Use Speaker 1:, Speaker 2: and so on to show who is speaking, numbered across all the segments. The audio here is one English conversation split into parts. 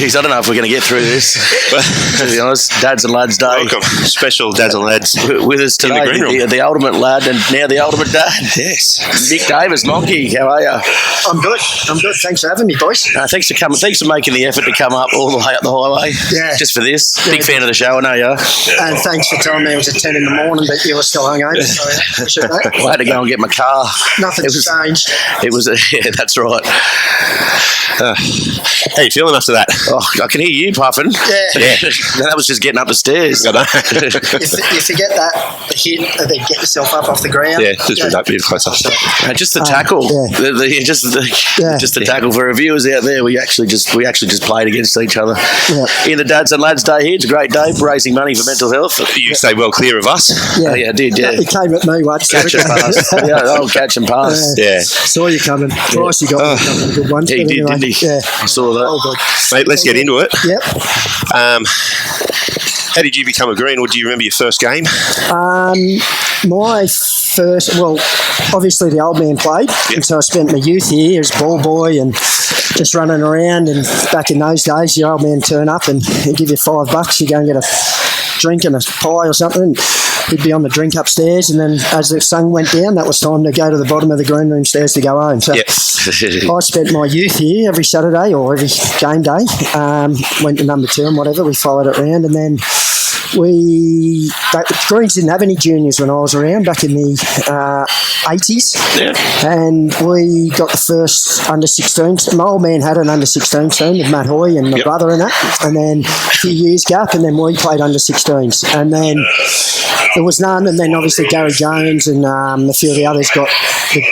Speaker 1: Jeez, I don't know if we're going to get through this. To be honest, Dads and Lads Day.
Speaker 2: Welcome, special Dads and Lads
Speaker 1: with us today.
Speaker 2: In the green room.
Speaker 1: The ultimate lad and now the ultimate dad.
Speaker 2: Yes.
Speaker 1: Nick Davis, Monki, how are you?
Speaker 3: I'm good. Thanks for having me, boys.
Speaker 1: Thanks for coming. Thanks for making the effort to come up all the way up the highway.
Speaker 3: Yeah.
Speaker 1: Just for this. Big fan of the show, I know you are.
Speaker 3: And thanks for telling me it was at 10 in the morning, but you were still hungover. So I appreciate that.
Speaker 1: I had to go and get my car.
Speaker 3: Nothing's changed.
Speaker 1: It was, yeah, that's right.
Speaker 2: How you feeling after that?
Speaker 1: Oh, I can hear you puffing.
Speaker 3: Yeah.
Speaker 1: That was just getting up the stairs.
Speaker 2: I know.
Speaker 3: You forget that hit, and then get yourself up off the ground.
Speaker 2: Yeah, just bring that bit closer.
Speaker 1: Just the tackle.
Speaker 3: Yeah.
Speaker 1: Just the tackle for our viewers out there. We actually just played against each other.
Speaker 3: Yeah.
Speaker 1: In the Dads and Lads Day here. It's a great day for raising money for mental health.
Speaker 2: You stay well clear of us.
Speaker 3: Yeah,
Speaker 1: I did. Yeah.
Speaker 3: He came at me once.
Speaker 1: Catch and pass. Catch and pass.
Speaker 2: Yeah.
Speaker 3: Saw you coming. Twice you got a couple of good ones.
Speaker 1: Yeah, he did,
Speaker 3: anyway,
Speaker 1: didn't he?
Speaker 3: Yeah.
Speaker 1: I saw that.
Speaker 3: Oh, good.
Speaker 2: Mate, let's get into it.
Speaker 3: Yep.
Speaker 2: How did you become a green, or do you remember your first game?
Speaker 3: My first, well, obviously the old man played, and so I spent my youth here as ball boy and just running around. And back in those days, your old man turn up and he'd give you $5. You go and get a drink and a pie or something. He'd be on the drink upstairs, and then as the sun went down, that was time to go to the bottom of the green room stairs to go home. So I spent my youth here every Saturday or every game day. Went to number 2 and whatever. We followed it around, and then Greens didn't have any juniors when I was around back in the 80s.
Speaker 1: Yeah.
Speaker 3: And we got the first under-16s. My old man had an under-16 team with Matt Hoy and my brother and that. And then a few years gap, and then we played under-16s. And then there was none, and then obviously Gary Jones and a few of the others got the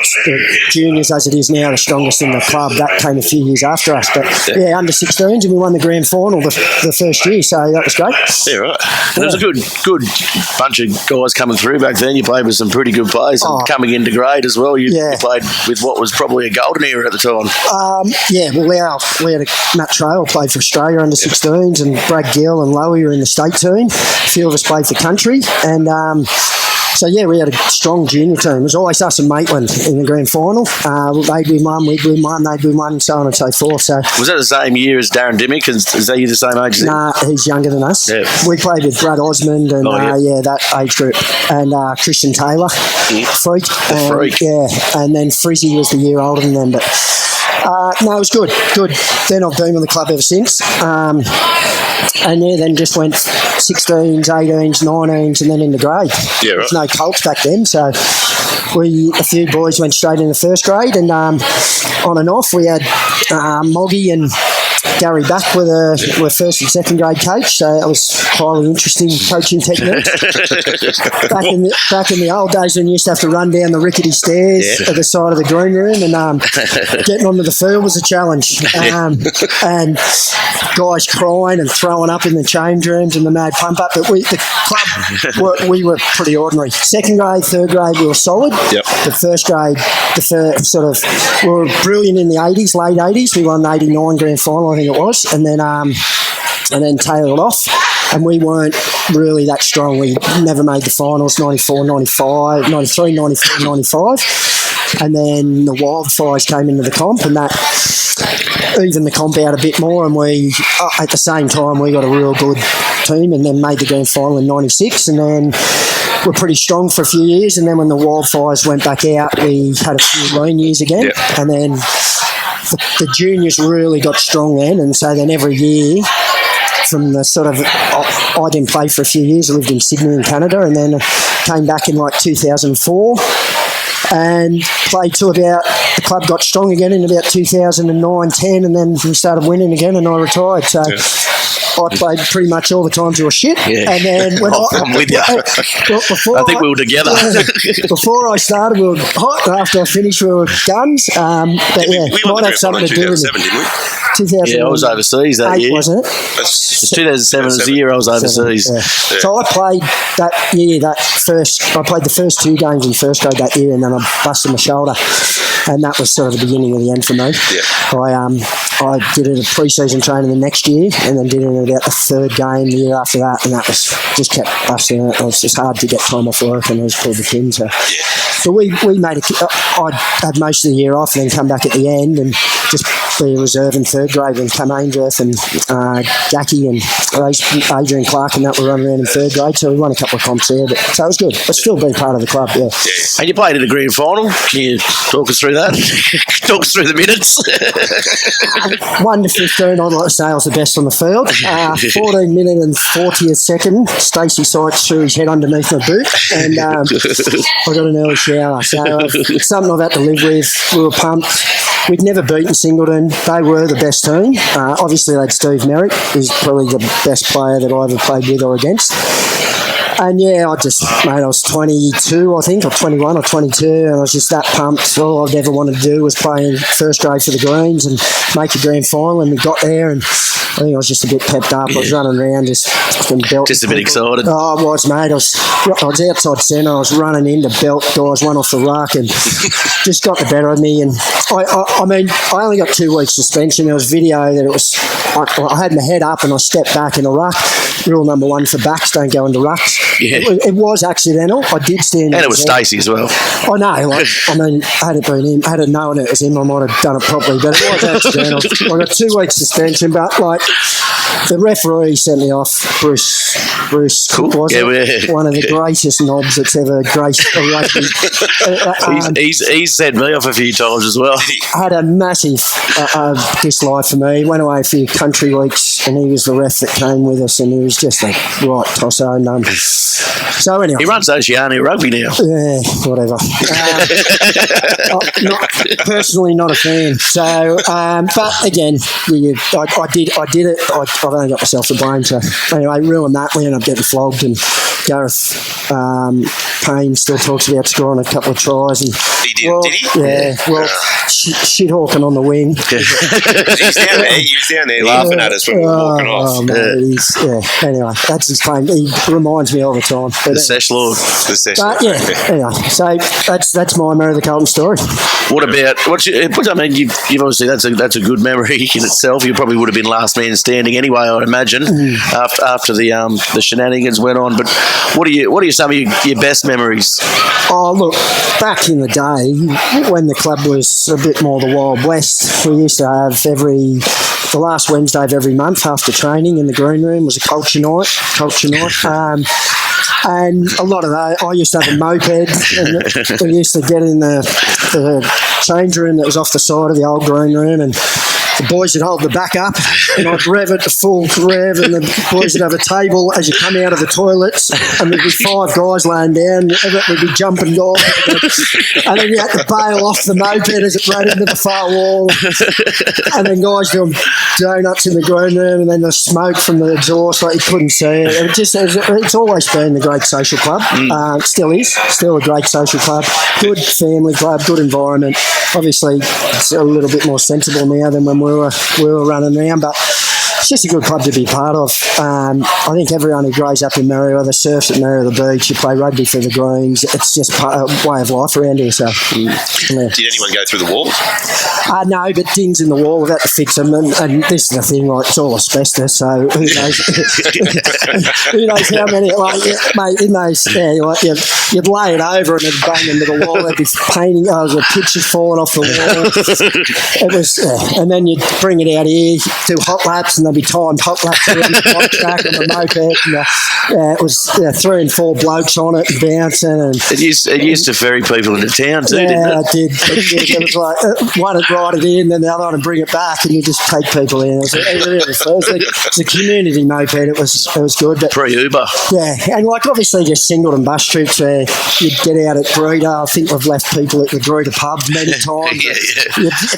Speaker 3: juniors as it is now, the strongest in the club. That came a few years after us. But yeah, under-16s, and we won the grand final the first year, so that was great.
Speaker 1: Yeah, right. And there was a good bunch of guys coming through back then. You played with some pretty good players, and coming into grade as well. You played with what was probably a golden era at the time. We had Matt Trail played for Australia under 16s, and Brad Gill and Lowy were in the state team. A few of us played for country, and so yeah, we had a strong junior team. It was always us and Maitland in the grand final. They'd win one, we'd win one, they'd win one, and so on and so forth. So was that the same year as Darren Dimmick? Is that you the same age as him?
Speaker 3: Nah, he's younger than us.
Speaker 1: Yeah.
Speaker 3: We played with Brad Osmond and that age group, and Christian Taylor, freak. Yeah, and then Frizzy was the year older than them, but no, it was good. Then I've been with the club ever since. And then just went 16s, 18s, 19s, and then into grade. Yeah, right. There's no colts back then, so a few boys went straight into first grade, and on and off we had Moggy and Gary Back were first and second grade coach, so that was highly interesting coaching technique. back in the old days when you used to have to run down the rickety stairs at the side of the green room, and getting onto the field was a challenge. And guys crying and throwing up in the change rooms and the mad pump up. But the club, we were pretty ordinary. Second grade, third grade, we were solid. Yep. The first grade, we were brilliant in the 80s, late 80s. We won the 89 grand final, I think it was, and then tailed off, and we weren't really that strong. We never made the finals, 94, 95, 93, 94, 95, and then the Wildfires came into the comp, and that evened the comp out a bit more, and we, at the same time, we got a real good team, and then made the grand final in 96, and then we're pretty strong for a few years, and then when the Wildfires went back out, we had a few lean years again, and then the juniors really got strong then, and so then every year from the sort of, I didn't play for a few years. I lived in Sydney in Canada, and then came back in like 2004 and played till about, the club got strong again in about 2009-10, and then we started winning again, and I retired. So I played pretty much all the times you were shit. Yeah. And then when
Speaker 1: I'm with you. I think we were together.
Speaker 3: Before I started, we were hot. After I finished, we were guns. But
Speaker 2: we
Speaker 3: might have something to do with it.
Speaker 2: 2007,
Speaker 1: yeah, I was overseas that year.
Speaker 3: Wasn't it?
Speaker 1: It's 2007 was the year I was overseas.
Speaker 3: Yeah. So I played that year, I played the first 2 games in first grade that year, and then I busted my shoulder. And that was sort of the beginning of the end for me. Yeah. I did it a pre-season training the next year, and then did it in about the 3rd game the year after that, and that was just kept busting it. It was just hard to get time off work, and it was pulled the pin. So we made I'd had most of the year off, and then come back at the end, and just be a reserve in third grade when Cam Ainsworth and Jackie and Adrian Clark and that were running around in third grade. So we won a couple of comps there. So it was good. But still being part of the club, yeah.
Speaker 1: And you played in a grand final. Can you talk us through that? Talk us through the minutes.
Speaker 3: 1 to 15, I'd like to say I was the best on the field. 14 minute and 40th second, Stacey Sykes threw his head underneath my boot, and I got an early shower. So it's something I've had to live with. We were pumped. We'd never beaten Singleton. They were the best team. Obviously, they had Steve Merrick, who's probably the best player that I ever played with or against. And yeah, I was 22, I think, or 21 or 22, and I was just that pumped. All I'd ever wanted to do was play in first grade for the Greens and make a grand final, and we got there, and I think I was just a bit pepped up. I was running around just fucking belting.
Speaker 1: Just a bit excited.
Speaker 3: Oh, I was, mate. I was outside centre. I was running in to belt guys, one off the ruck, and just got the better of me. And I mean, I only got 2 weeks suspension. There was video that it was, I had my head up and I stepped back in a ruck. Rule number 1 for backs, don't go into rucks.
Speaker 1: Yeah.
Speaker 3: It was accidental. I did stand.
Speaker 1: And it was Stacey as well.
Speaker 3: I know. Like, I mean, had it been him, had it known it was him, I might have done it properly. But it was accidental. I got 2 weeks suspension. But like, the referee sent me off. Bruce Cook was one of the greatest knobs that's ever graced a rugby.
Speaker 1: He's sent me off a few times as well.
Speaker 3: Had a massive dislike for me. Went away a few country weeks, and he was the ref that came with us, and he was just a right tosser. And so anyway,
Speaker 1: he runs Oceania Rugby now.
Speaker 3: Yeah, whatever. Personally, not a fan. So, but again, I did it. I've only got myself to blame. So anyway, ruined that. We ended up getting flogged, and Gareth Payne still talks about scoring a couple of tries. And
Speaker 2: he did, did he?
Speaker 3: Yeah. Well, shit hawking on the wing.
Speaker 2: He was down there laughing at us when we were walking off.
Speaker 3: Mate, anyway, that's his claim. He reminds me all the time. But
Speaker 1: the Sesh Lord.
Speaker 2: The Sesh Lord.
Speaker 3: Anyway, so that's my memory of the Carlton story.
Speaker 1: What about I mean, you've obviously that's a good memory in itself. You probably would have been last man standing anyway, I'd imagine, after the shenanigans went on. But what are some of your best memories?
Speaker 3: Oh, look, back in the day when the club was a bit more the Wild West, we used to have the last Wednesday of every month after training in the green room was a culture night. And a lot of that, I used to have a moped, and we used to get in the change room that was off the side of the old green room, and the boys would hold the back up, and I'd rev it to full rev, and the boys would have a table as you come out of the toilets, and there'd be 5 guys laying down, and we'd be jumping guys, and then you had to bail off the moped as it ran into the far wall, and then guys doing donuts in the green room, and then the smoke from the exhaust, like you couldn't see it. It's always been the great social club. Still is. Still a great social club. Good family club, good environment. Obviously, it's a little bit more sensible now than when we were running around, but it's just a good club to be part of. I think everyone who grows up in Merriweather surfs at Merriweather Beach, you play rugby for the Greens. It's just a way of life around here. So, yeah.
Speaker 2: Did anyone go through the walls?
Speaker 3: No, but dings in the wall, we've had to fix them. And this is the thing, like, it's all asbestos, so who knows? Who knows how many, like, mate, in those, like, you'd lay it over and it'd bang into the wall. There'd be painting, the pictures falling off the wall. It was, and then you'd bring it out here, do hot laps, and there'd be timed hot laps around the hot track on the moped. And, it was 3 and 4 blokes on it and bouncing. And
Speaker 1: it used to ferry people into town too, didn't it?
Speaker 3: It was like one would ride it in, then the other one would bring it back, and you just take people in. It was a community moped. It was good.
Speaker 1: Pre-Uber. Yeah,
Speaker 3: and like obviously just Singleton bus trips where you'd get out at Greeter. I think we've left people at the Greeter pub many times.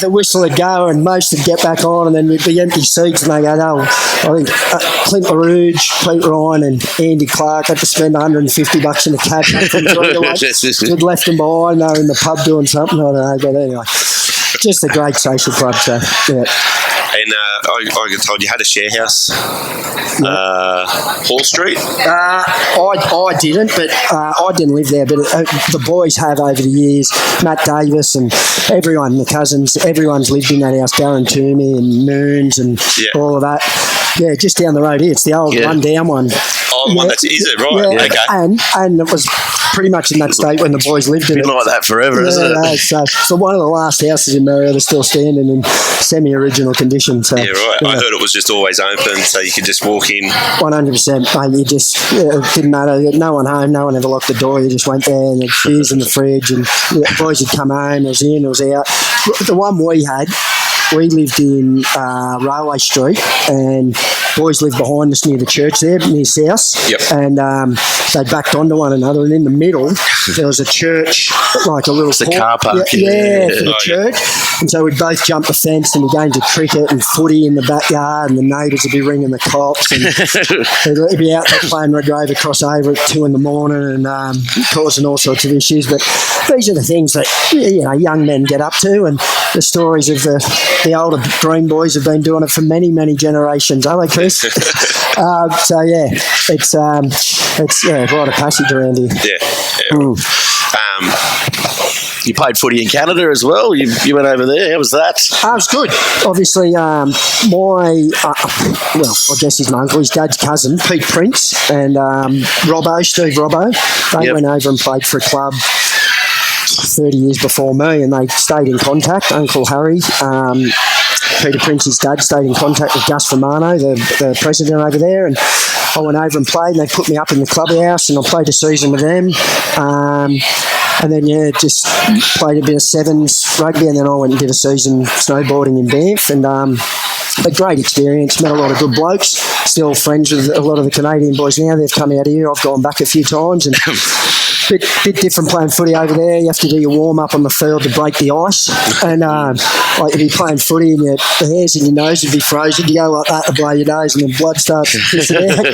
Speaker 3: The whistle would go and most would get back on, and then there'd be empty seats, and they go, no, I think Clint LaRouge, Pete Ryan and Andy Clark had to spend $150 in a cab from Greeter. We'd left them behind, they were in the pub doing something, I don't know, but anyway. Just a great social club, so yeah.
Speaker 2: And I got told you had a share house, Hall Street.
Speaker 3: I didn't, but I didn't live there. But the boys have over the years. Matt Davis and everyone, the cousins, everyone's lived in that house. Darren Toomey and Moons and all of that. Yeah, just down the road here. It's the old one down one.
Speaker 2: Oh, the one that's, is it, right?
Speaker 3: Yeah,
Speaker 2: okay.
Speaker 3: And it was pretty much in that state when the boys lived in it.
Speaker 1: Been like that forever, isn't it?
Speaker 3: So one of the last houses in Marietta still standing in semi-original condition. So,
Speaker 2: yeah, right. I heard it was just always open, so you could just walk in.
Speaker 3: 100%. Mate, you just, it didn't matter. No one home, no one ever locked the door. You just went there and the beers in the fridge and the boys would come home, it was in, it was out. The one we lived in Railway Street, and boys lived behind us near the church there, near South.
Speaker 2: Yep.
Speaker 3: And they backed onto one another, and in the middle there was a church, like a little
Speaker 1: car park.
Speaker 3: for the church. And so we'd both jump the fence and we'd go into cricket and footy in the backyard, and the neighbours would be ringing the cops, and they'd be out there playing Red Rover crossover at 2 a.m. and causing all sorts of issues. But these are the things that young men get up to, and the stories of the older green boys have been doing it for many, many generations, are they, Chris? So yeah, it's a rite of passage around here.
Speaker 2: Yeah.
Speaker 1: You played footy in Canada as well. You went over there. How was that?
Speaker 3: It was good. Obviously, I guess his uncle, his dad's cousin, Pete Prince, and Steve Robbo, they went over and played for a club 30 years before me, and they stayed in contact. Uncle Harry, Peter Prince's dad, stayed in contact with Gus Romano, the president over there, and I went over and played, and they put me up in the clubhouse, and I played a season with them. And then, just played a bit of sevens rugby, and then I went and did a season snowboarding in Banff, and a great experience, met a lot of good blokes, still friends with a lot of the Canadian boys now. They've come out here, I've gone back a few times, and bit different playing footy over there. You have to do your warm-up on the field to break the ice, and like you'd be playing footy and the hairs in your nose would be frozen. You go like that to blow your nose and the blood starts pissing out.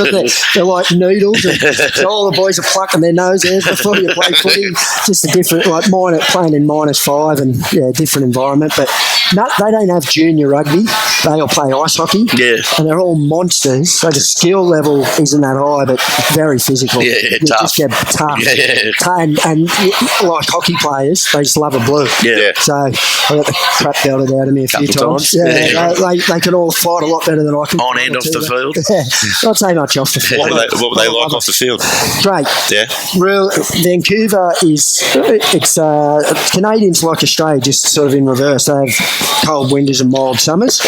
Speaker 3: They're like noodles, and so all the boys are plucking their nose hairs before you play footy. Just a different, like playing in -5 and different environment. But they don't have junior rugby. They all play ice hockey, and they're all monsters. So the skill level isn't that high, but very physical. You
Speaker 1: tough.
Speaker 3: just get tough. And like hockey players, they just love a blue. So I got the crap belted out of me a few times. They can all fight a lot better than I can.
Speaker 1: On and off the field?
Speaker 3: Not so much off the field.
Speaker 2: What were they like off the field?
Speaker 3: Great.
Speaker 2: Yeah.
Speaker 3: Vancouver it's Canadians like Australia, just sort of in reverse. They have cold winters and mild summers.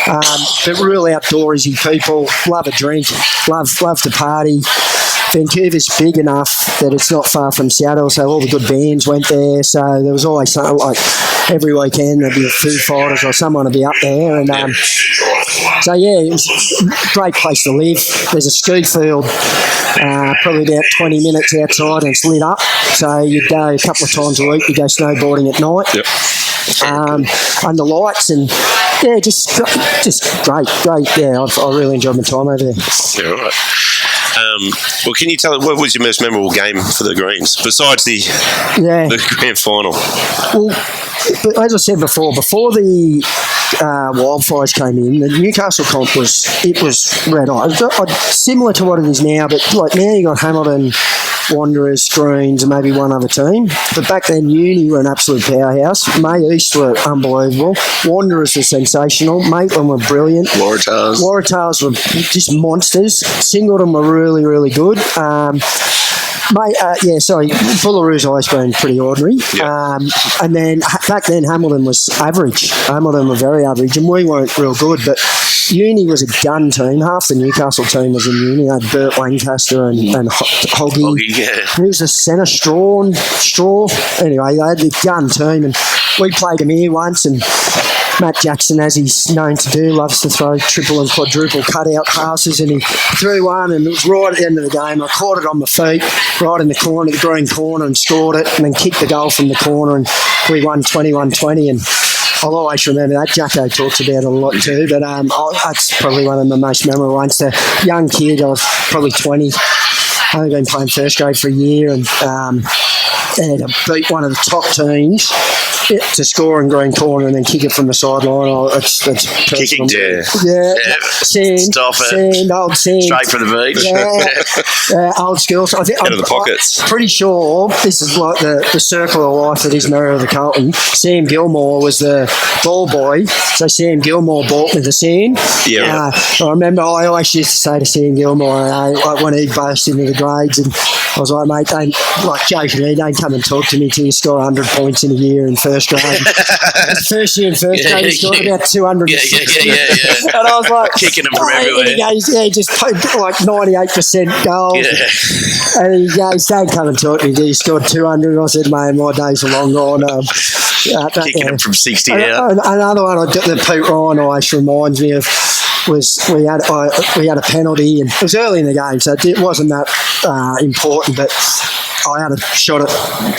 Speaker 3: But really outdoorsy people, love a drink, love to party. Vancouver's big enough that it's not far from Seattle, so all the good bands went there. So there was always something like every weekend there'd be a Foo Fighters or someone to be up there. And so it was a great place to live. There's a ski field probably about 20 minutes outside, and it's lit up. So you'd go a couple of times a week. You go snowboarding at night.
Speaker 2: Yep.
Speaker 3: Under lights, and just great. Yeah, I really enjoyed my time over there.
Speaker 2: Yeah, right. Well, can you tell us what was your most memorable game for the Greens besides the grand final? Well,
Speaker 3: as I said before the wildfires came in, the Newcastle comp was red hot. Similar to what it is now, but like now you got Hamilton, Wanderers, Greens, and maybe one other team. But back then, Uni were an absolute powerhouse. May East were unbelievable. Wanderers were sensational. Maitland were brilliant. Waratahs were just monsters. Singleton were really, really good. Bullaroo's always been pretty ordinary.
Speaker 2: Yeah.
Speaker 3: And then back then, Hamilton was average. Hamilton were very average, and we weren't real good. But Uni was a gun team. Half the Newcastle team was in Uni. They had Bert Lancaster and Hoggy. He was a centre straw. Anyway, they had the gun team, and we played them here once, and Matt Jackson, as he's known to do, loves to throw triple and quadruple cut-out passes, and he threw one, and it was right at the end of the game. I caught it on my feet, right in the corner, the green corner, and scored it, and then kicked the goal from the corner, and we won 21-20, and I'll always remember that. Jacko talks about it a lot too, but that's probably one of the most memorable ones. The young kid, I was probably 20, I've only been playing first grade for a year, and to beat one of the top teams to score in green corner and then kick it from the sideline. It's
Speaker 2: kicking,
Speaker 3: yeah. Sand, old sand.
Speaker 1: Straight from the beach.
Speaker 3: Yeah, old school. So I think
Speaker 2: out of the pockets.
Speaker 3: I'm pretty sure this is like the circle of life that is Murray of the Carlton. Sam Gilmore was the ball boy, so Sam Gilmore bought me the sand.
Speaker 2: Yeah.
Speaker 3: I remember I always used to say to Sam Gilmore, like when he burst into the grades, and I was like, mate, don't, like jokingly, don't come and talk to me till you score 100 points in a year in first grade. First year in first grade, he scored about 260.
Speaker 1: Yeah.
Speaker 3: And I was like,
Speaker 1: kicking him from everywhere.
Speaker 3: He goes, just like 98% goals.
Speaker 1: Yeah.
Speaker 3: And he goes, don't come and talk to me till you scored 200. And I said, mate, my days are long gone.
Speaker 1: Kicking him from 60 out.
Speaker 3: Another one that Pete Ryan always reminds me of was we had a penalty, and it was early in the game, so it wasn't that important, but I had a shot at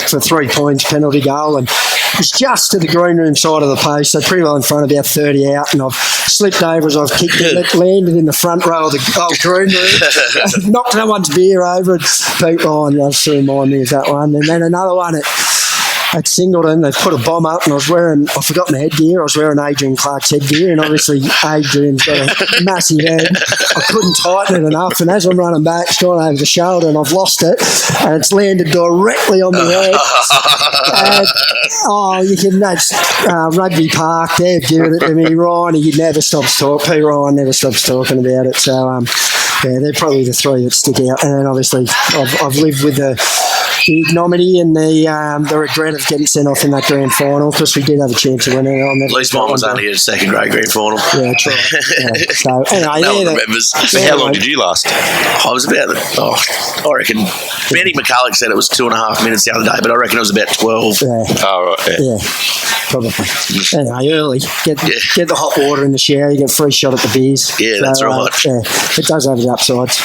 Speaker 3: for 3 points, penalty goal, and it was just to the green room side of the post, so pretty well in front, about 30 out, and I've slipped over as I've kicked it, landed in the front row of the old green room, knocked someone's beer over, and Pete Ryan loves to remind me of that one. And then another one at Singleton, they put a bomb up, and I forgot my headgear. I was wearing Adrian Clark's headgear, and obviously Adrian's got a massive head. I couldn't tighten it enough, and as I'm running back, it's gone over the shoulder, and I've lost it, and it's landed directly on the head. And, you can imagine Rugby Park, they've given it to me, Ryan, he never stops talking. P. Ryan never stops talking about it. So, they're probably the three that stick out. And then obviously I've lived with the ignominy and the regret of getting sent off in that grand final, because we did have a chance to win it.
Speaker 1: At least mine was only a second grade grand final.
Speaker 3: Yeah, true. So anyway,
Speaker 1: no one remembers.
Speaker 2: So how long did you last?
Speaker 1: I was about, I reckon, Benny McCulloch said it was 2.5 minutes the other day, but I reckon it was about 12.
Speaker 3: Yeah.
Speaker 2: Oh, right.
Speaker 3: Yeah, probably. Anyway, early. Get the hot water in the shower, you get a free shot at the beers.
Speaker 1: Yeah, so, that's right.
Speaker 3: It does have the upsides.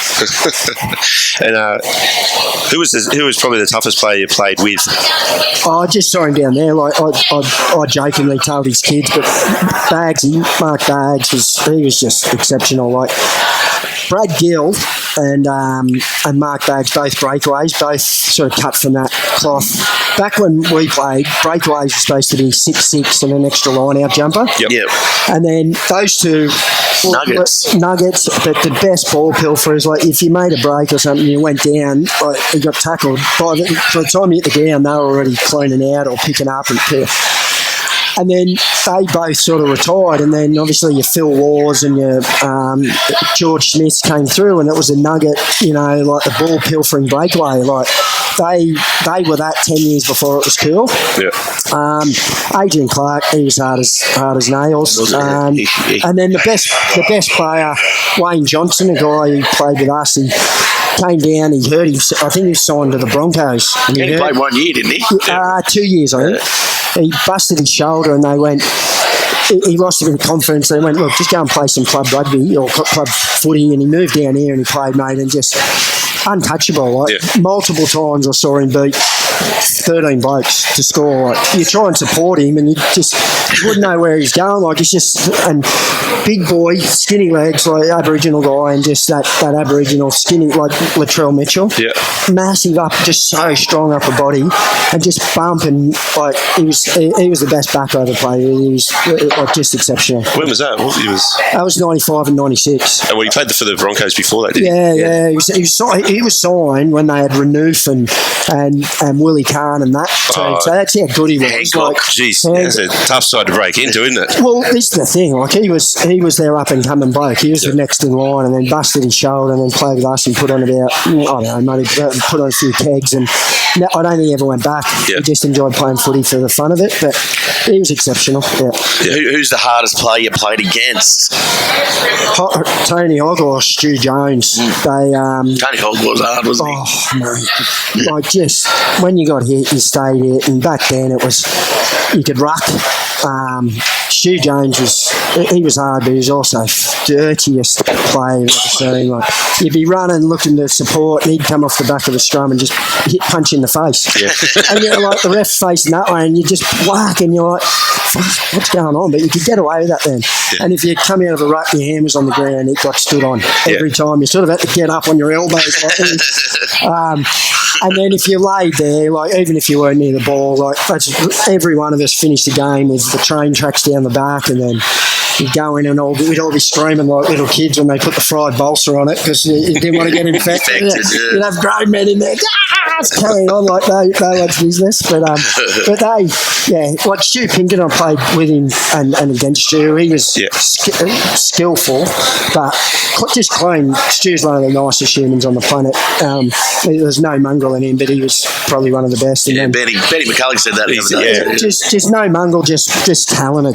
Speaker 2: And who was probably the toughest player you played with?
Speaker 3: I just saw him down there. Like I jokingly told his kids, but Mark Baggs was just exceptional. Like Brad Gill and Mark Baggs, both breakaways, both sort of cut from that cloth. Back when we played, breakaways were supposed to be 6'6" and an extra line-out jumper.
Speaker 2: Yep.
Speaker 3: And then those two nuggets, but the best ball pilferers, like if you made a break or something, you went down, like you got tackled. By the time you hit the ground, they were already cleaning out or picking up and then they both sort of retired, and then obviously your Phil Wars and your George Smiths came through, and it was a nugget, like the ball pilfering breakaway. Like they were that 10 years before it was cool.
Speaker 2: Yeah.
Speaker 3: Adrian Clark, he was hard as nails. And then the best player, Wayne Johnson, a guy who played with us, he came down, he hurt him. I think he was signed to the Broncos.
Speaker 1: And he played 1 year, didn't he?
Speaker 3: 2 years, I think. He busted his shoulder, and they went. He lost a bit of confidence. They went, look, just go and play some club rugby or club footy, and he moved down here and he played, mate, and just untouchable. Multiple times I saw him beat 13 blokes to score. You try and support him, and you wouldn't know where he's going. Like he's just big boy, skinny legs, like Aboriginal guy, and just that Aboriginal skinny, like Latrell Mitchell.
Speaker 2: Yeah.
Speaker 3: Massive just so strong upper body, and just bumping. Like he was the best back I ever played. He was like just exceptional.
Speaker 2: When was that?
Speaker 3: That was 95 and 96.
Speaker 2: And he played for the Broncos before that, didn't
Speaker 3: he? Yeah. He was signed when they had Renouf and Willie Kahn and that team. So that's how good he was.
Speaker 2: Hancock, that's a tough side to break into, isn't it?
Speaker 3: Well, this is the thing. Like he was their up and coming bloke. He was the next in line, and then busted his shoulder, and then played with us and put on about put on a few kegs, and I don't think he ever went back. He just enjoyed playing footy for the fun of it, but he was exceptional.
Speaker 1: Who's the hardest player you played against?
Speaker 3: Tony Hogg or Stu Jones.
Speaker 1: Tony Hogg was hard, wasn't he?
Speaker 3: Oh, mate. Like, just when you got hit, you stayed hit, and back then it was, you could ruck. Stu Jones was hard, but he was also dirtiest player I've ever seen. Like, you'd be running, looking to support, and he'd come off the back of the scrum and just punch in the face. Yeah. And you're like the ref facing that way, and you just whack, and you're like, what's going on? But you could get away with that then. Yeah. And if you come out of a rut and your hand was on the ground, it got stood on every time. You sort of had to get up on your elbows. And then if you laid there, like even if you weren't near the ball, like every one of us finished the game with the train tracks down the back, and then you'd go in and we'd all be screaming like little kids when they put the fried balsa on it because you didn't want to get infected. You'd have grown men in there carrying on like they like business. But they, like Stu Pinkerton, I played with him and against Stu. He was skillful, but just clean. Stu's one of the nicest humans on the planet. There's no mongrel in him, but he was probably one of the best.
Speaker 1: Yeah, Benny McCulloch said that the other day.
Speaker 3: Yeah. Just no mongrel, just talented.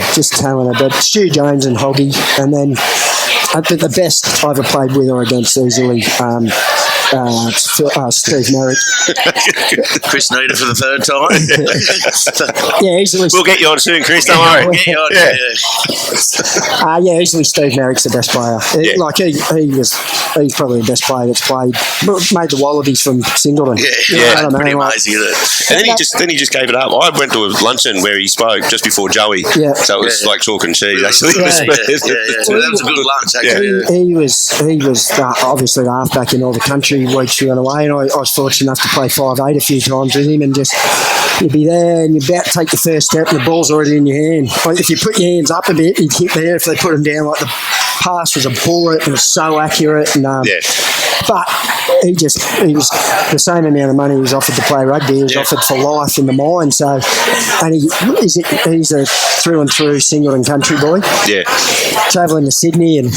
Speaker 3: But Stu Jones and Hoggy, and then the best I ever played with or against easily. Steve Merrick.
Speaker 1: Chris Needer for the third time.
Speaker 3: Easily.
Speaker 2: We'll get you on soon, Chris. Don't worry.
Speaker 1: We'll get you on.
Speaker 3: Easily Steve Merrick's the best player. Like he's probably the best player that's played. Made the Wallabies from Singleton.
Speaker 1: Pretty amazing, isn't it?
Speaker 2: And then he just gave it up. I went to a luncheon where he spoke just before Joey. Yeah. So it was like chalk and cheese actually.
Speaker 1: That was a good lunch actually.
Speaker 3: He was obviously the halfback in all the country weeks we went away, and I was fortunate enough to play 5'8" a few times with him, and just you'd be there and you're about to take the first step and the ball's already in your hand. Like if you put your hands up a bit, you'd hit there. If they put them down, like the pass was a bullet and was so accurate. And but he was the same amount of money he was offered to play rugby. He was offered for life in the mine. So, and he's a through and through Singleton country boy. Yeah, travelling to Sydney and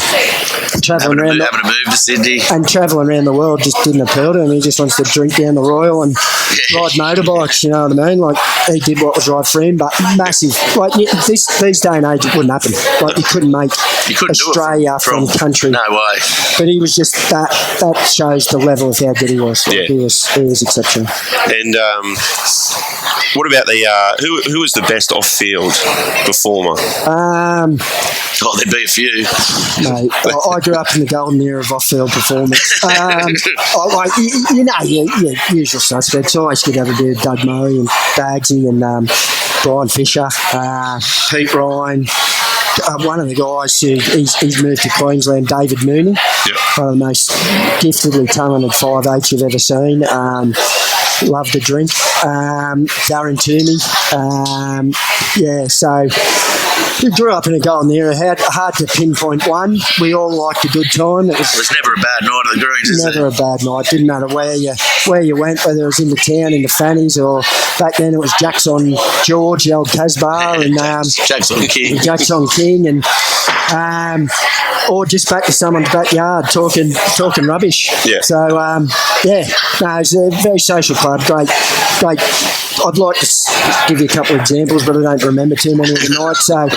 Speaker 3: travelling around,
Speaker 1: having to move to Sydney
Speaker 3: and travelling around the world just didn't appeal to him. He just wants to drink down the Royal and ride motorbikes. You know what I mean? Like he did what was right for him, but massive. Like this day and age, it wouldn't happen. Like you couldn't make Australia from country.
Speaker 1: No way.
Speaker 3: But he was just that shows the level of how good he was. Like he was exceptional.
Speaker 2: And what about the who was the best off-field performer?
Speaker 1: There'd be a few.
Speaker 3: Mate, I grew up in the golden era of off-field performance. Usual suspects. I always could have a bit of Doug Murray and Bagsy and Brian Fisher, Pete Ryan. One of the guys who he's moved to Queensland, David Mooney, one of the most giftedly talented 5'8" you've ever seen. Love the drink. Darren Toomey. So we grew up in a golden era. Hard to pinpoint one. We all liked a good time. It was
Speaker 1: never a bad night at the Greens.
Speaker 3: Never a bad night. Didn't matter where you went, whether it was in the town, in the fannies, or back then it was Jackson George, the old Casbah, and Jackson King, and or just back to someone's backyard talking rubbish. Yeah. So it's a very social club. Great. I'd like to give you a couple of examples, but I don't remember too many of the nights. So,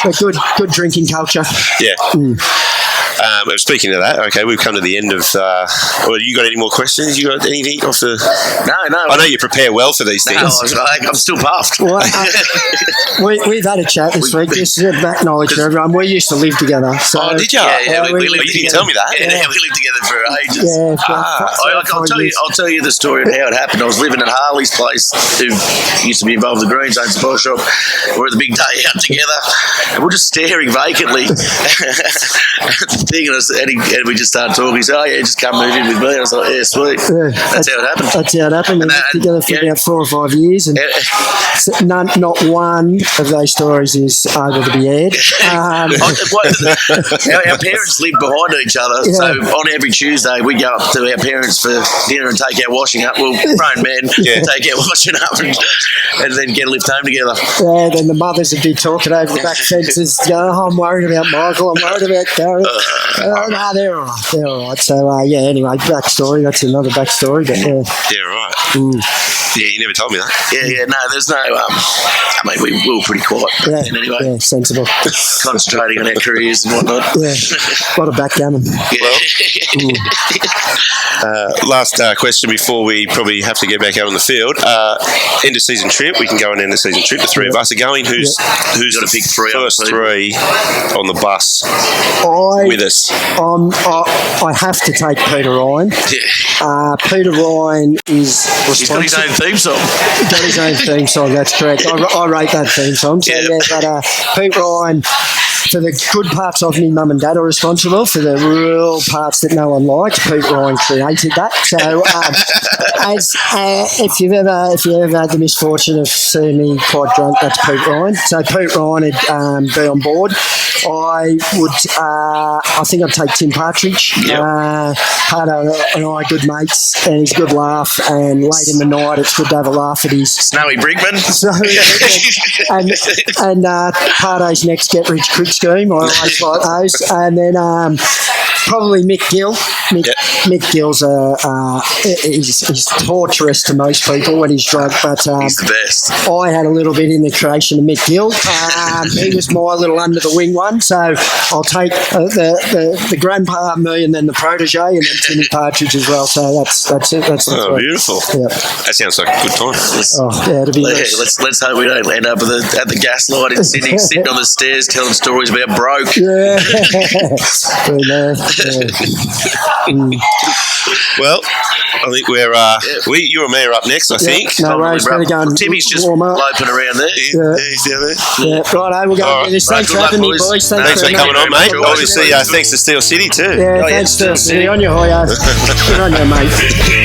Speaker 3: but good drinking culture. Yeah.
Speaker 2: Speaking of that, okay, we've come to the end of. You got any more questions? You got anything off the?
Speaker 1: No.
Speaker 2: I know you prepare well for these things.
Speaker 1: No, I'm still puffed.
Speaker 3: Well, we've had a chat this week. Just to acknowledge everyone. We used to live together. So,
Speaker 2: did you?
Speaker 1: Yeah, we lived
Speaker 2: you didn't tell me that.
Speaker 1: Yeah, we lived together for ages. I'll tell you the story of how it happened. I was living at Harley's place, who used to be involved with the Greens, owned a sport shop. We're at the big day out together, and we're just staring vacantly. And we just started talking. He said, just come move in with me. I was like, yeah, sweet. Yeah, that's how it happened.
Speaker 3: That's how it happened. We lived together for about 4 or 5 years, and not one of those stories is able to be aired.
Speaker 1: Our parents lived behind each other, so on every Tuesday we go up to our parents for dinner and take our washing up. Well, grown men take our washing up and then get a lift home together.
Speaker 3: Yeah, then the mothers would be talking over the back fences. I'm worried about Michael. I'm worried about Gary. No, they're all right. So, anyway, backstory. That's another backstory. But,
Speaker 2: yeah, right. Yeah, you never told me that.
Speaker 1: Yeah, no, there's no... we were pretty quiet then anyway.
Speaker 3: Yeah, sensible.
Speaker 1: Concentrating on our careers and whatnot.
Speaker 3: Yeah, a lot of backgammon.
Speaker 2: Last question before we probably have to get back out on the field. End of season trip. We can go on end of season trip. The three of us are going. Who's
Speaker 1: got to pick
Speaker 2: first three on the bus with us?
Speaker 3: I have to take Peter Ryan. Peter Ryan is responsible.
Speaker 1: He's got his own theme song.
Speaker 3: He's got his own theme song, that's correct. I wrote that theme song. So, but Pete Ryan, for the good parts of me, mum and dad are responsible. For the real parts that no one liked, Pete Ryan created that. So, if you've ever had the misfortune of seeing me quite drunk, that's Pete Ryan. So Pete Ryan would be on board. I think I'd take Tim Partridge. Hardo and I are good mates, and he's a good laugh. And late in the night, it's good to have a laugh at his
Speaker 1: Snowy Brinkman.
Speaker 3: and Hardo's next get rich quick scheme. I always like those. And then probably Mick Gill. Mick Gill's he's torturous to most people when he's drunk, but
Speaker 1: he's the best.
Speaker 3: I had a little bit in the creation of Mick Gill. He was my little under the wing one, so I'll take the grandpa, me, and then the protege, and then Timmy Partridge as well. So that's it. That's
Speaker 2: beautiful.
Speaker 3: Yeah.
Speaker 2: That sounds like a good time.
Speaker 3: It'll be
Speaker 1: let's hope we don't end up at the Gaslight in Sydney, sitting on the stairs telling stories about broke.
Speaker 3: Yeah.
Speaker 2: Well, I think you and me are up next, I think.
Speaker 3: No worries,
Speaker 1: Timmy's just loping around there.
Speaker 2: He's down there.
Speaker 3: Yeah, right, we'll go and do this. Thanks for having me, boys.
Speaker 2: Thanks for coming on, mate. Obviously, thanks to Steel City, too.
Speaker 3: Yeah, thanks to Steel City. On your Hoya. Good on you, mate.